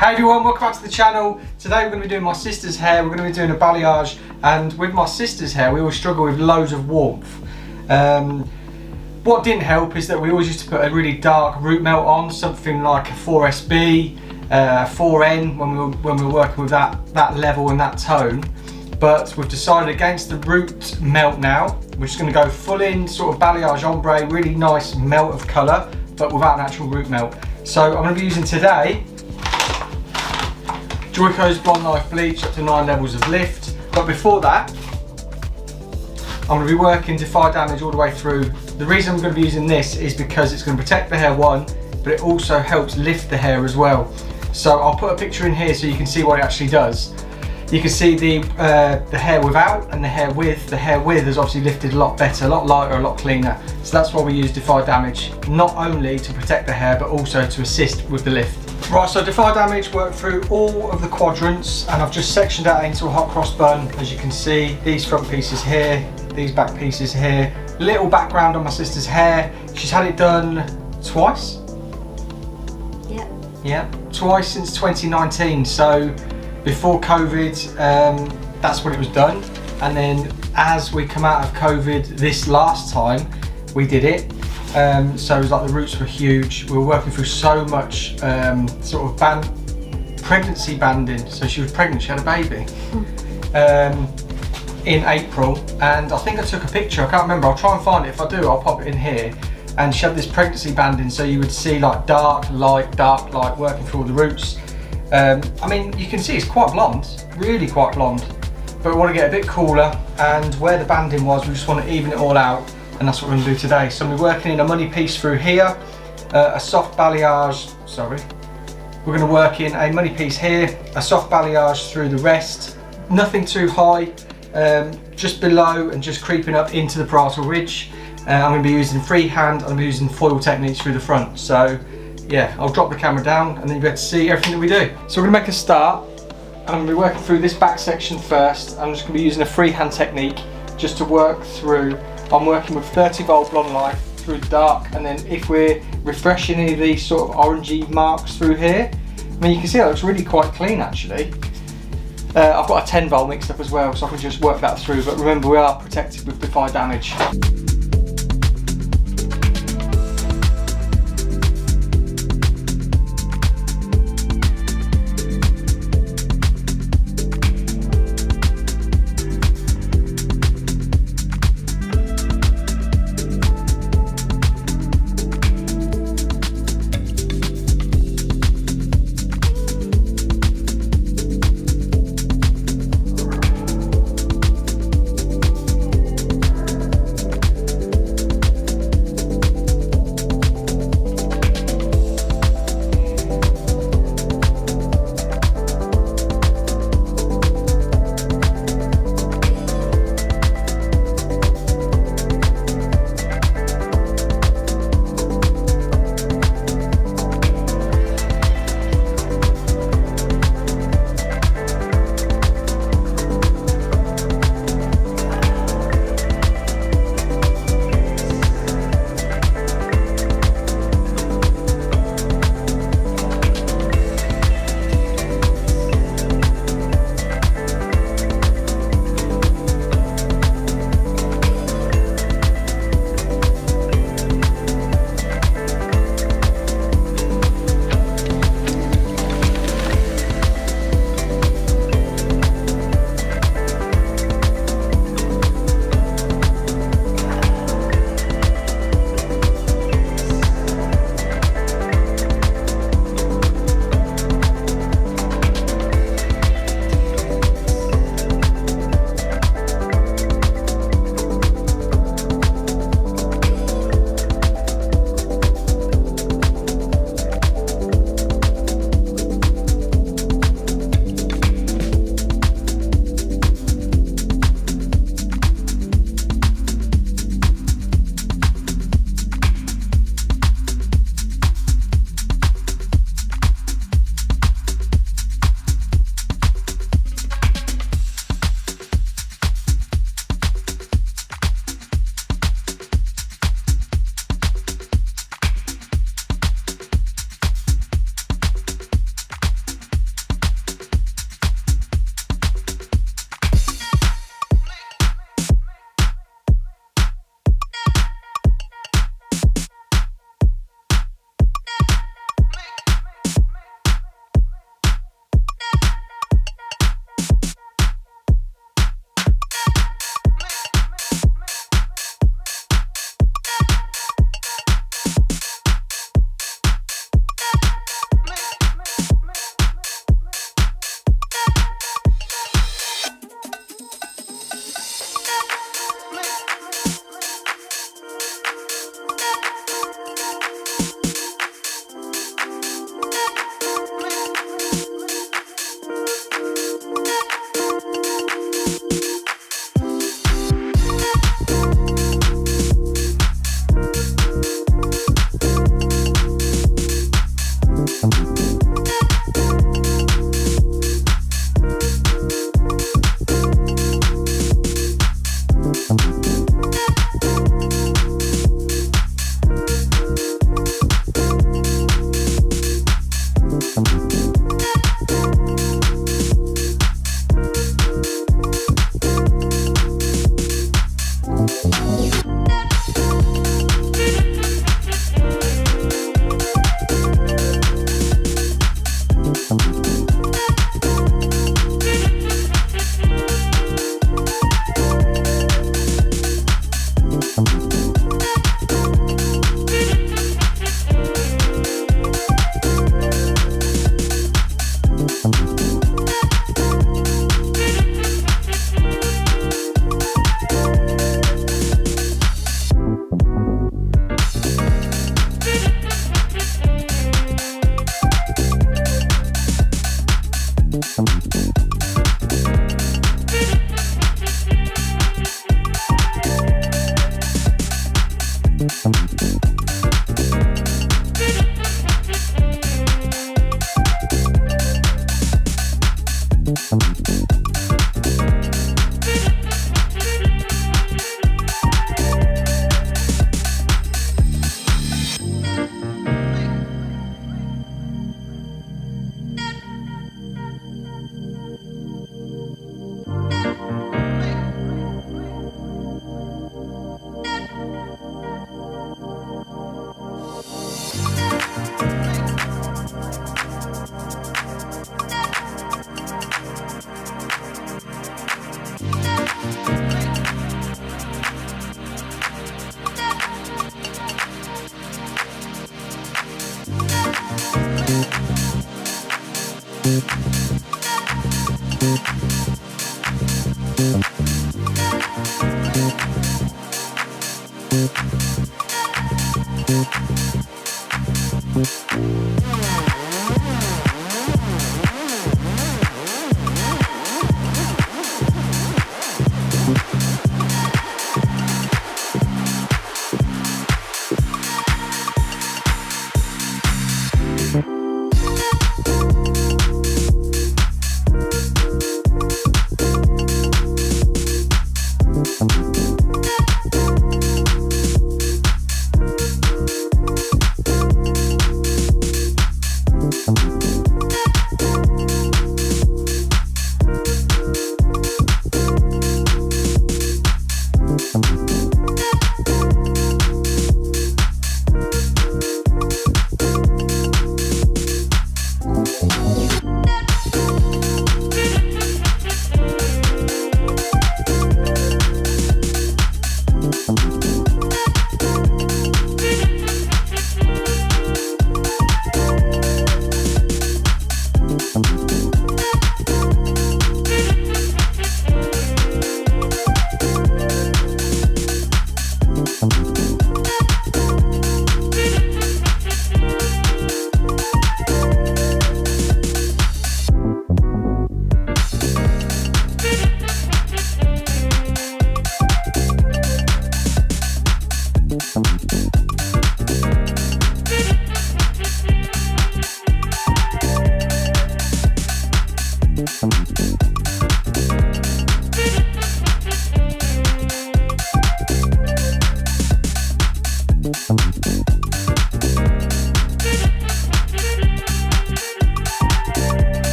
Hey everyone, welcome back to the channel. Today we're going to be doing my sister's hair. We're going to be doing a balayage, and with my sister's hair we always struggle with loads of warmth. What didn't help is that we always used to put a really dark root melt on, something like a 4SB, 4N when we were working with that level and that tone. But we've decided against the root melt now. We're just going to go full in sort of balayage ombre, really nice melt of colour, but without an actual root melt. So I'm going to be using today Joico's Blonde Life Bleach up to 9 levels of lift. But before that, I'm going to be working Defy Damage all the way through. The reason I'm going to be using this is because it's going to protect the hair, one, but it also helps lift the hair as well. So I'll put a picture in here so you can see what it actually does. You can see the hair without and the hair with. The hair with has obviously lifted a lot better, a lot lighter, a lot cleaner. So that's why we use Defy Damage, not only to protect the hair, but also to assist with the lift. Right, so Defy Damage worked through all of the quadrants, and I've just sectioned that into a hot cross bun. As you can see, these front pieces here, these back pieces here. Little background on my sister's hair. She's had it done twice. Yeah, twice since 2019. So before COVID, that's when it was done. And then as we come out of COVID this last time, we did it. So it was like the roots were huge. We were working through so much sort of pregnancy banding. So she was pregnant, she had a baby in April, and I think I took a picture, I can't remember, I'll try and find it. If I do, I'll pop it in here. And she had this pregnancy banding, so you would see like dark, light working through all the roots. I mean, you can see it's quite blonde, really quite blonde, but we want to get a bit cooler, and where the banding was, we just want to even it all out, and that's what we're going to do today. So I'm working in a money piece through here, a soft balayage, we're going to work in a money piece here, a soft balayage through the rest, nothing too high, just below and just creeping up into the parietal ridge. I'm going to be using freehand, I'm going to be using foil techniques through the front. So yeah, I'll drop the camera down and then you'll be able to see everything that we do. So we're going to make a start, and I'm going to be working through this back section first. I'm just going to be using a freehand technique just to work through. I'm working with 30 volt Blonde Life through the dark, and then if we're refreshing any of these sort of orangey marks through here, I mean, you can see that looks really quite clean actually. I've got a 10 volt mixed up as well, so I can just work that through, but remember we are protected with Defy Damage.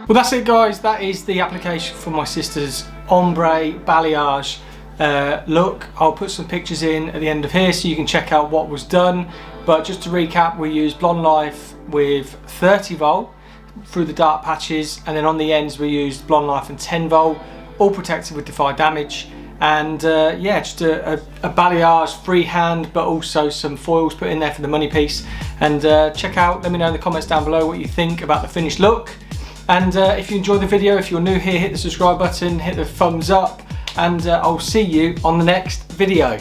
Well, that's it guys, that is the application for my sister's ombre balayage look. I'll put some pictures in at the end of here so you can check out what was done. But just to recap, we used Blonde Life with 30 volt through the dark patches, and then on the ends we used Blonde Life and 10 volt, all protected with Defy Damage. And yeah, just a balayage freehand, but also some foils put in there for the money piece. And check out, let me know in the comments down below what you think about the finished look. And if you enjoyed the video, if you're new here, hit the subscribe button, hit the thumbs up, and I'll see you on the next video.